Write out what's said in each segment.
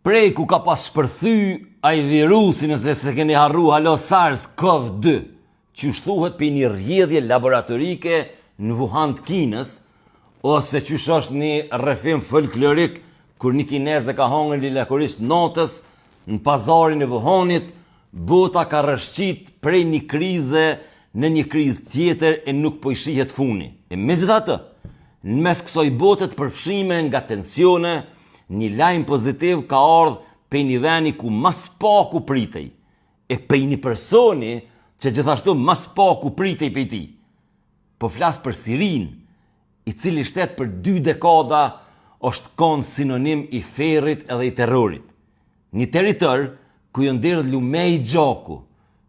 Prej ku ka pas shpërthy ai virusi, nëse se keni harru, halo SARS-CoV-2, që thuhet për një rrjedhje laboratorike në Wuhan të Kinës, ose që është një rrëfim folklorik kur një kineze ka hongër lilakurisht notës në pazarin e Wuhanit, bota ka rrëshqit prej një krize në një krizë tjetër e nuk po i shihet funi. E megjithatë, në mes kësaj bote të përfshime nga tensione, një lajm pozitiv ka ardhur prej një veni ku mas paku pritej, e prej një personi që gjithashtu mas paku pritej prej tij. Po flas për Sirin, i cili shtet për 2 dekada është kon sinonim i ferrit edhe i terrorit. Një territor ku janë ndërë lumej gjaku,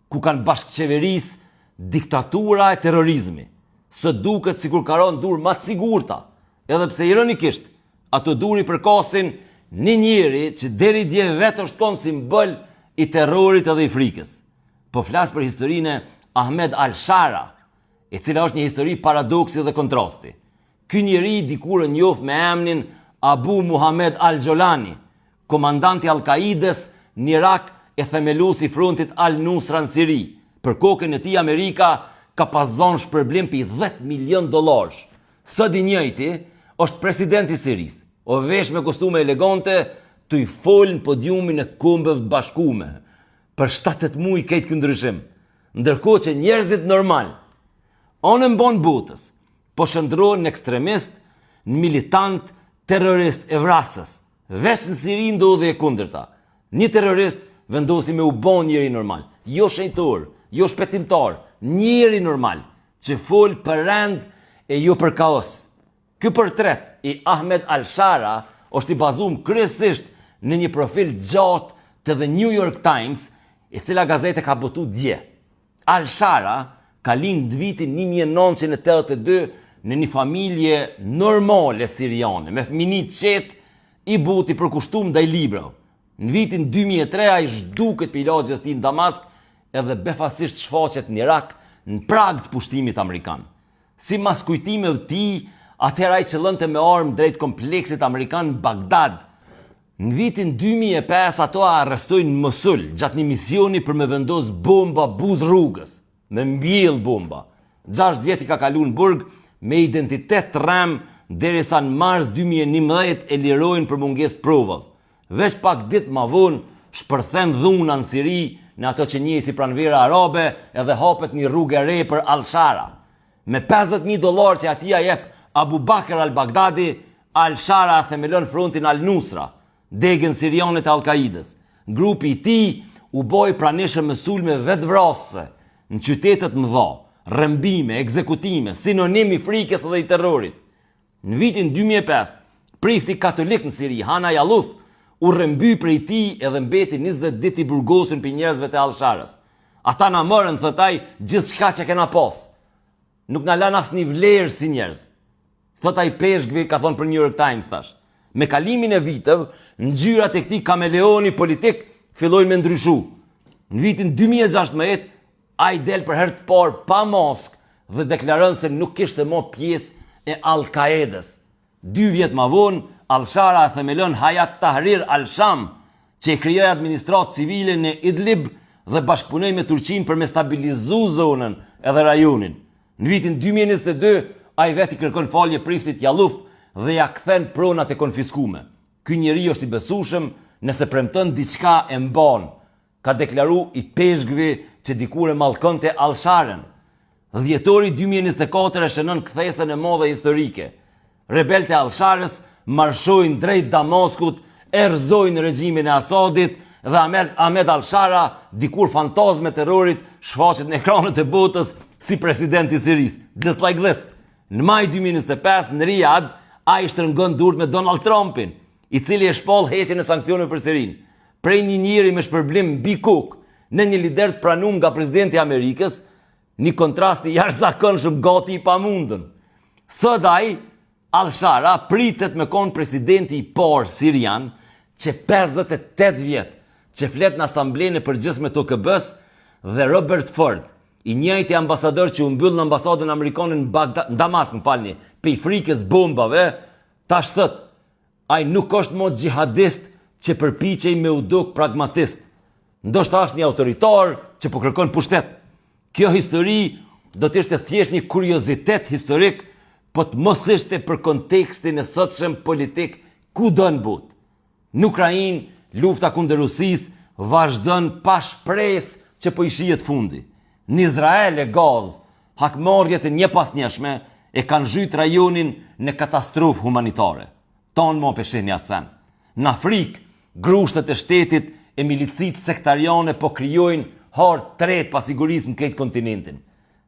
ku kanë bashkëqeveris diktatura e terrorizmi. Së duket sikur ka rënë dur më të sigurta, edhe pse ironikisht ato duri përkasin një njeri që deri dje vetë është konë simbol i terrorit edhe i frikës. Po flas për historinë e Ahmed al-Shara, e cila është një histori paradoksi dhe kontrasti. Ky njeri dikur e njoft me emrin Abu Muhammad al-Jolani, komandanti Al-Qaides në Irak e themeluesi i frontit Al-Nusra në Siri. Për kokën e tij Amerika ka pas dhënë shpërblim për $10 milion. Sot i njëjti është presidenti i Sirisë, o vesh me kostume elegante, të i folën podiumin e Kombeve të Bashkuara. Për 7-8 muaj këtë këndryshim, ndërkohë që njerëzit normal, anën bon botës, po shndrohen në ekstremist, në militant, terrorist e vrasës. Vesh në Siri ndodhi e kundërta. Një terrorist vendosi me u bon njeri normal, jo shenjtor, jo shpetimtar, njeri normal, që fol për rend e jo për kaos. Ky portret i Ahmed al-Shara është i bazuar kryesisht në një profil gjatë të The New York Times, e cila gazete ka botu dje. Al-Shara ka lind vitin 1982 në një familje normale siriane, me fëmijë të qetë, i buti përkushtuar ndaj librave. Në vitin 2003 ai zhduket për ilaçet e tij në Damask, edhe befasisht shfaqet në Irak në prag të pushtimit amerikan. Sipas kujtimeve të tij, atëherë ai qëllonte me armë drejt kompleksit amerikan në Bagdad. Në vitin 2005 ato arrestojnë në Mosul gjatë një misioni për me vendos bomba buz rrugës, me mbjell bomba. 6 vjet i ka kaluar në burg me identitet të rrem, derisa në mars 2011 e lirojnë për mungesë provave. Veç pak ditë më vonë shpërthen dhuna në Siri, në ato që njeh si pranvera arabe, edhe hapet një rrugë e re për al-Shara. Me $50.000 që atia jep Abu Bakr al-Baghdadi, al-Shara themelon frontin al-Nusra, degën siriane të Al-Qaides. Grupi i tij u boi pranishëm me sulme vetvrasëse në qytetet mëdha, rrëmbime, ekzekutime, sinonim i frikës dhe i terrorit. Në vitin 2005, prifti katolik në Siri, Hana Yaluf, u rrëmby prej tij edhe mbeti 20 ditë i burgosur për njerëzve të al-Sharas. Ata na morën, thotaj, gjithçka që kena pas. Nuk na lan asnjë vlerë si njerëz. Thot ai peshkvi, ka thonë për New York Times tash. Me kalimin e viteve, ngjyrat e këtij kameleoni politik fillojnë me ndryshu. Në vitin 2016, ai del për herë të parë pa mask dhe deklaron se nuk kishte më pjesë e Al-Qaides. 2 vjet më vonë, al-Shara themelon Hayat Tahrir al-Sham, që e krijoi administratë civile në Idlib dhe bashkëpunoi me Turqinë për me stabilizu zonën edhe rajonin. Në vitin 2022, ai vetë i kërkon falje priftit Yaluf dhe ja kthen pronat e konfiskume. Ky njeri është i besueshëm, nëse premton diçka e mban. Ka deklaruar i peshkvi që dikur e mallkonte al-Sharën. Dhjetori 2024 e shënon kthesën e madhe historike. Rebelët e al-Sharës marshojnë drejt Damaskut, erëzojnë regjimin e Asadit dhe Ahmed al-Shara, dikur fantazme terrorit, shfaqet në ekranet e botës si president i Sirisë. Just like this. Në maj 2025 në Riyadh, ai shtrëngon durt me Donald Trumpin, i cili e shpall heqjen e sanksioneve për Sirinë. Prej një njeri me shpërblim mbi kokë në një lider të pranuar nga presidenti i Amerikës, një kontrast i jashtëzakonshëm gati i pamundën. Sot ai al-Shara pritet me kon presidenti i parë sirian që 58 vjet, që flet në asamblenë e përgjithshme të OKB-s, dhe Robert Ford, i njëjti ambasador që u mbyll në ambasadën amerikane në Damask, pe frikës bombave, tash thot, ai nuk është më xhihadist që përpiqej me u duk pragmatist. Ndoshta është një autoritar që po kërkon pushtet. Kjo histori do të ishte thjesht një kuriozitet historik, po të mos ishte për kontekstin e sotshëm politik kudo në botë. Në Ukrainë, lufta kundër Rusisë vazhdon pa shpresë që po i shihet fundi. Në Izrael e Gazë, hakmarrjet e njepasnjeshme e kanë zhyt rajonin në katastrofë humanitare. Tonë më peshin jatësen. Në Afrikë, grushtet e shtetit e milicit sektariane po krijojnë hartë tret pa sigurisë në këtë kontinentin.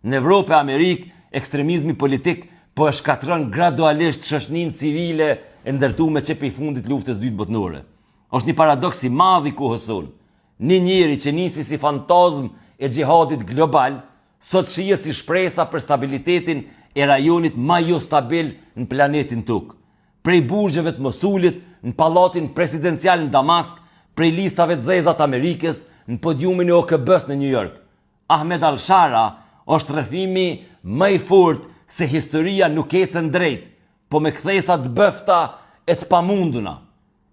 Në Evropë e Amerikë, ekstremizmi politik po e shkatron gradualisht shoqërinë civile e ndërtuar me çepi fundit luftës dytë botërore. Është një paradoks i madh i kohës sonë. Një njeri që nisi si fantazm e xhihadit global, sot shihet si shpresa për stabilitetin e rajonit më jo stabil në planetin Tokë. Prej burgjeve të Mosulit, në pallatin presidencial në Damask, prej listave të zeza të Amerikës, në podiumin e OKB-s në New York. Ahmed al-Shara është rrëfimi më i fortë se historia nuk ecën drejt, po me kthesa të bëfta e të pamunduna.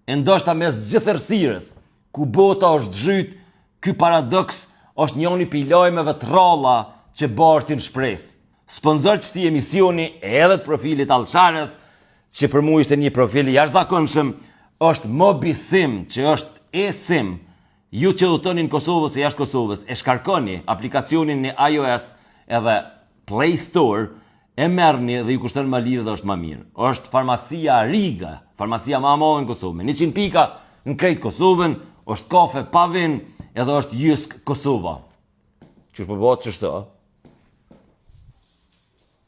E ndoshta mes gjithë errësirës, ku bota është zhyt, ky paradoks është njëri prej lajmeve të rralla që bartin shpresë. Sponsor që këtij emisioni edhe të profilit al-Sharës, që për mua ishte një profil i jashtëzakonshëm, është Mobisim, që është e-sim. Ju që udhtoni në Kosovës e jashtë Kosovës, e shkarkoni aplikacionin në iOS edhe Play Store, e merrni dhe ju kushton më lirë dhe është më mirë. Është farmacia Riga, farmacia më e madhe në Kosovë, 100 pika në krejt Kosovën, është kafe pa vin, edhe është Jysk Kosova. Ç'është po bëhet ç'është?